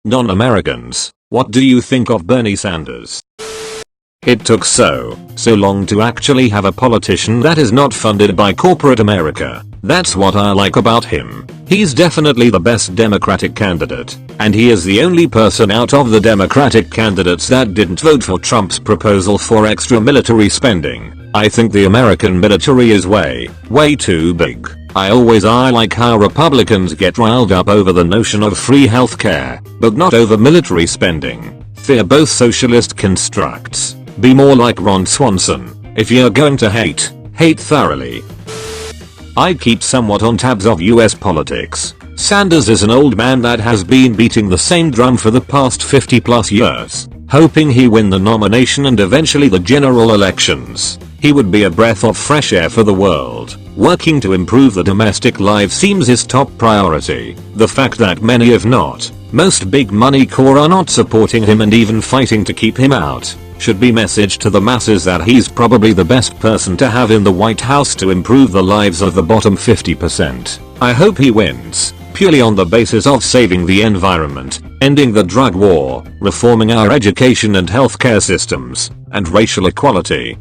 Non-Americans, what do you think of Bernie Sanders? It took so long to actually have a politician that is not funded by corporate America. That's what I like about him. He's definitely the best Democratic candidate, and he is the only person out of the Democratic candidates that didn't vote for Trump's proposal for extra military spending. I think the American military is way too big. I like how Republicans get riled up over the notion of free healthcare, but not over military spending. Fear both socialist constructs. Be more like Ron Swanson. If you're going to hate thoroughly. I keep somewhat on tabs of US politics. Sanders is an old man that has been beating the same drum for the past 50 plus years, hoping he win the nomination and eventually the general elections. He would be a breath of fresh air for the world. Working to improve the domestic life seems his top priority. The fact that many if not most big money core are not supporting him and even fighting to keep him out should be message to the masses that he's probably the best person to have in the White House to improve the lives of the bottom 50%. I hope he wins, purely on the basis of saving the environment, ending the drug war, reforming our education and healthcare systems, and racial equality.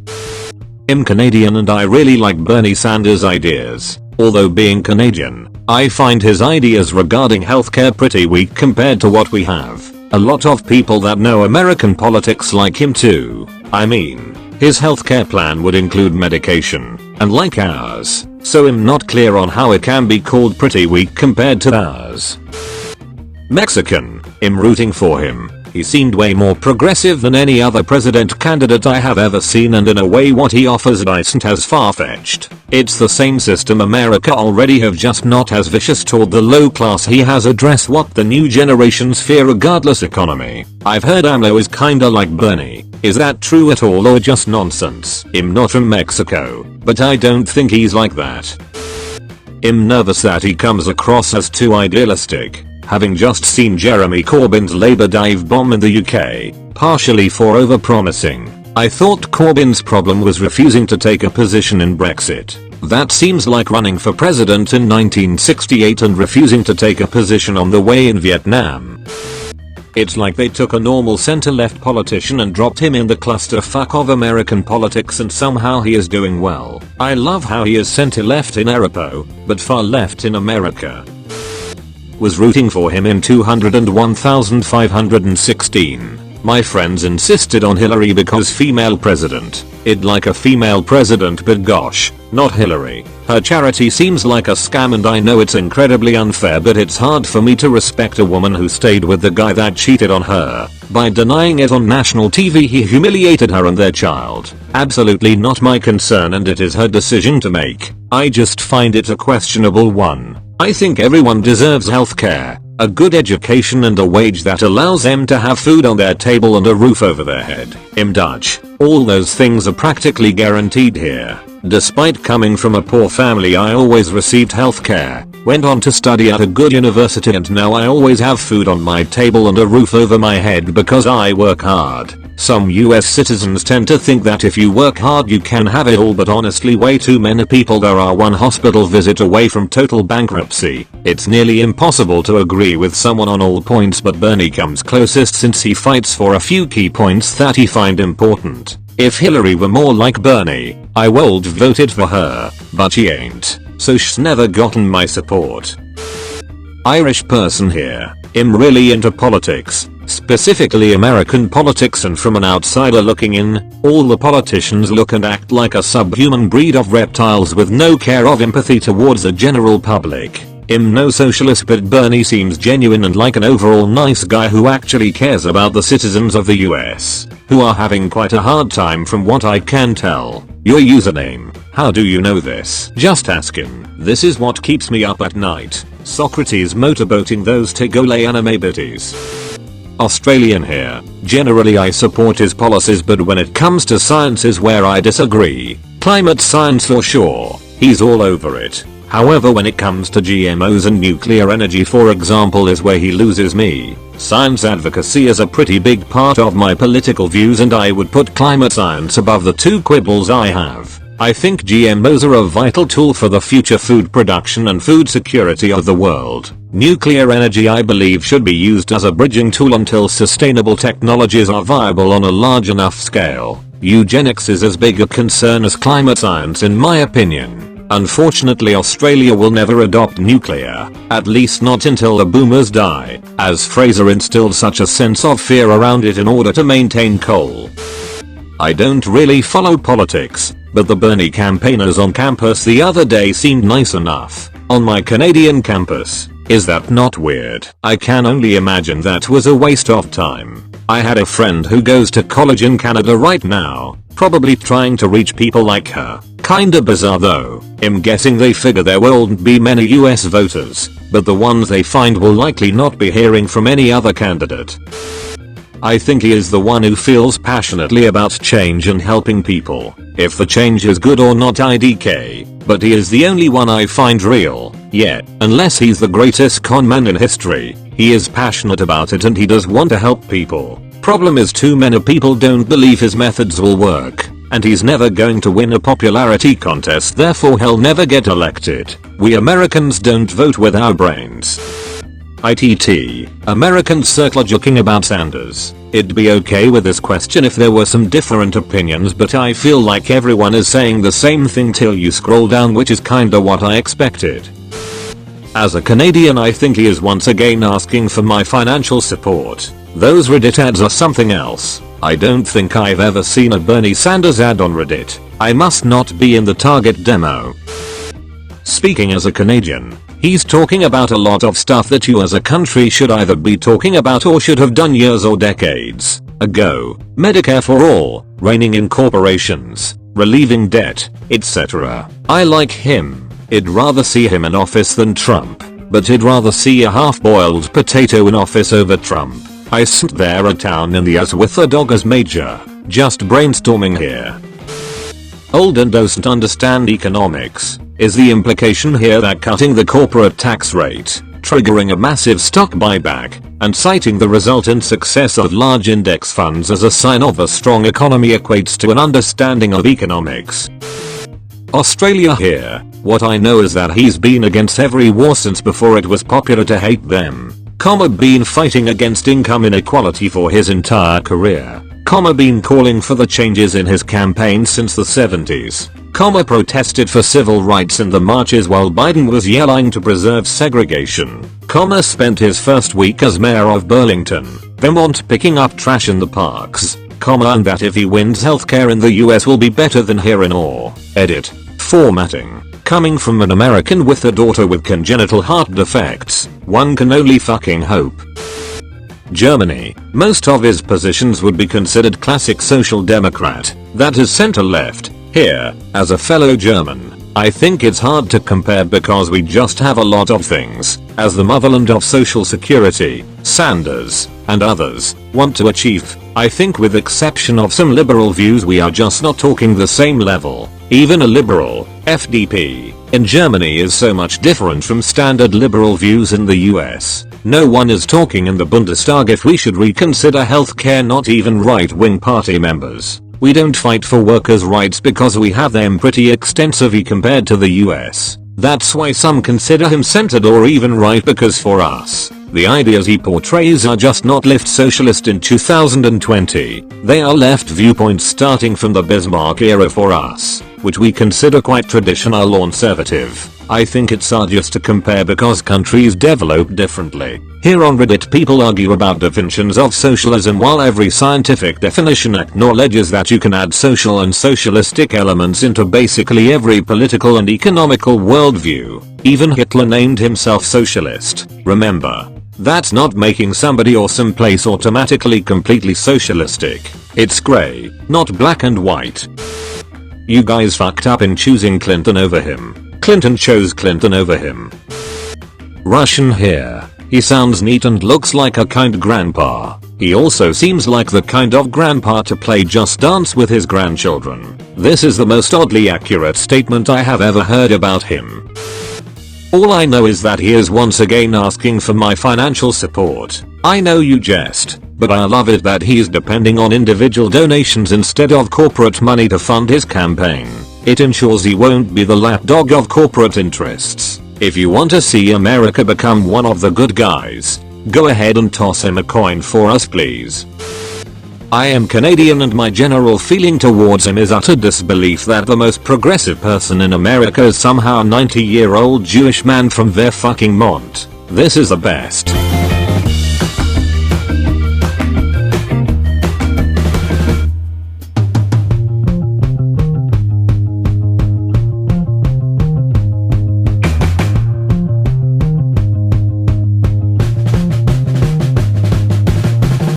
I'm Canadian and I really like Bernie Sanders' ideas. Although being Canadian, I find his ideas regarding healthcare pretty weak compared to what we have. A lot of people that know American politics like him too. I mean, his healthcare plan would include medication, unlike ours, so I'm not clear on how it can be called pretty weak compared to ours. Mexican, I'm rooting for him. He seemed way more progressive than any other president candidate I have ever seen, and in a way what he offers isn't as far-fetched. It's the same system America already have, just not as vicious toward the low class. He has addressed what the new generations fear, regardless economy. I've heard AMLO is kinda like Bernie. Is that true at all or just nonsense? I'm not from Mexico, but I don't think he's like that. I'm nervous that he comes across as too idealistic. Having just seen Jeremy Corbyn's Labour dive bomb in the UK, partially for overpromising. I thought Corbyn's problem was refusing to take a position in Brexit. That seems like running for president in 1968 and refusing to take a position on the way in Vietnam. It's like they took a normal center-left politician and dropped him in the clusterfuck of American politics, and somehow he is doing well. I love how he is center-left in Europe, but far left in America. Was rooting for him in 201,516. My friends insisted on Hillary because female president. I'd like a female president, but gosh, not Hillary. Her charity seems like a scam and I know it's incredibly unfair, but it's hard for me to respect a woman who stayed with the guy that cheated on her. By denying it on national TV, he humiliated her and their child. Absolutely not my concern, and it is her decision to make. I just find it a questionable one. I think everyone deserves healthcare, a good education and a wage that allows them to have food on their table and a roof over their head. I'm Dutch. All those things are practically guaranteed here. Despite coming from a poor family, I always received healthcare, went on to study at a good university, and now I always have food on my table and a roof over my head because I work hard. Some US citizens tend to think that if you work hard you can have it all, but honestly way too many people there are one hospital visit away from total bankruptcy. It's nearly impossible to agree with someone on all points, but Bernie comes closest since he fights for a few key points that he find important. If Hillary were more like Bernie, I would voted for her, but she ain't, so she's never gotten my support. Irish person here. I'm really into politics, specifically American politics, and from an outsider looking in, all the politicians look and act like a subhuman breed of reptiles with no care of empathy towards the general public. I'm no socialist, but Bernie seems genuine and like an overall nice guy who actually cares about the citizens of the US, who are having quite a hard time from what I can tell. Your username. How do you know this? Just ask him. This is what keeps me up at night. Socrates motorboating those Tigole anime bitties. Australian here. Generally I support his policies, but when it comes to science is where I disagree. Climate science for sure. He's all over it. However, when it comes to GMOs and nuclear energy, for example, is where he loses me. Science advocacy is a pretty big part of my political views, and I would put climate science above the two quibbles I have. I think GMOs are a vital tool for the future food production and food security of the world. Nuclear energy, I believe, should be used as a bridging tool until sustainable technologies are viable on a large enough scale. Eugenics is as big a concern as climate science in my opinion. Unfortunately, Australia will never adopt nuclear, at least not until the boomers die, as Fraser instilled such a sense of fear around it in order to maintain coal. I don't really follow politics, but the Bernie campaigners on campus the other day seemed nice enough. On my Canadian campus. Is that not weird? I can only imagine that was a waste of time. I had a friend who goes to college in Canada right now, probably trying to reach people like her. Kinda bizarre though. I'm guessing they figure there won't be many US voters, but the ones they find will likely not be hearing from any other candidate. I think he is the one who feels passionately about change and helping people. If the change is good or not, IDK, but he is the only one I find real. Yet, unless he's the greatest con man in history, he is passionate about it and he does want to help people. Problem is, too many people don't believe his methods will work, and he's never going to win a popularity contest, therefore he'll never get elected. We Americans don't vote with our brains. ITT, Americans circle joking about Sanders. It'd be okay with this question if there were some different opinions, but I feel like everyone is saying the same thing till you scroll down, which is kinda what I expected. As a Canadian, I think he is once again asking for my financial support. Those Reddit ads are something else. I don't think I've ever seen a Bernie Sanders ad on Reddit. I must not be in the target demo. Speaking as a Canadian, he's talking about a lot of stuff that you as a country should either be talking about or should have done years or decades ago. Medicare for all, reining in corporations, relieving debt, etc. I like him. I'd rather see him in office than Trump, but I'd rather see a half-boiled potato in office over Trump. I sat there a town in the US with a dog as major, just brainstorming here. Old and doesn't understand economics. Is the implication here that cutting the corporate tax rate, triggering a massive stock buyback, and citing the resultant success of large index funds as a sign of a strong economy equates to an understanding of economics? Australia here. What I know is that he's been against every war since before it was popular to hate them. Been fighting against income inequality for his entire career. Been calling for the changes in his campaign since the 70s. Protested for civil rights in the marches while Biden was yelling to preserve segregation. Spent his first week as mayor of Burlington, Vermont, picking up trash in the parks. And that if he wins, healthcare in the US will be better than here in or. Edit. Formatting. Coming from an American with a daughter with congenital heart defects, one can only fucking hope. Germany. Most of his positions would be considered classic social democrat, that is center left. Here, as a fellow German, I think it's hard to compare because we just have a lot of things, as the motherland of social security, Sanders, and others, want to achieve. I think with exception of some liberal views we are just not talking the same level. Even a liberal, FDP, in Germany is so much different from standard liberal views in the US. No one is talking in the Bundestag if we should reconsider healthcare, not even right-wing party members. We don't fight for workers' rights because we have them pretty extensively compared to the US. That's why some consider him centered or even right, because for us, the ideas he portrays are just not left socialist in 2020. They are left viewpoints starting from the Bismarck era for us, which we consider quite traditional or conservative. I think it's arduous to compare because countries develop differently. Here on Reddit people argue about definitions of socialism while every scientific definition acknowledges that you can add social and socialistic elements into basically every political and economical worldview. Even Hitler named himself socialist. Remember, that's not making somebody or some place automatically completely socialistic. It's grey, not black and white. You guys fucked up in choosing Clinton over him. Clinton chose Clinton over him. Russian here. He sounds neat and looks like a kind grandpa. He also seems like the kind of grandpa to play Just Dance with his grandchildren. This is the most oddly accurate statement I have ever heard about him. All I know is that he is once again asking for my financial support. I know you jest, but I love it that he's depending on individual donations instead of corporate money to fund his campaign. It ensures he won't be the lapdog of corporate interests. If you want to see America become one of the good guys, go ahead and toss him a coin for us please. I am Canadian and my general feeling towards him is utter disbelief that the most progressive person in America is somehow a 90-year-old Jewish man from their fucking Mont. This is the best.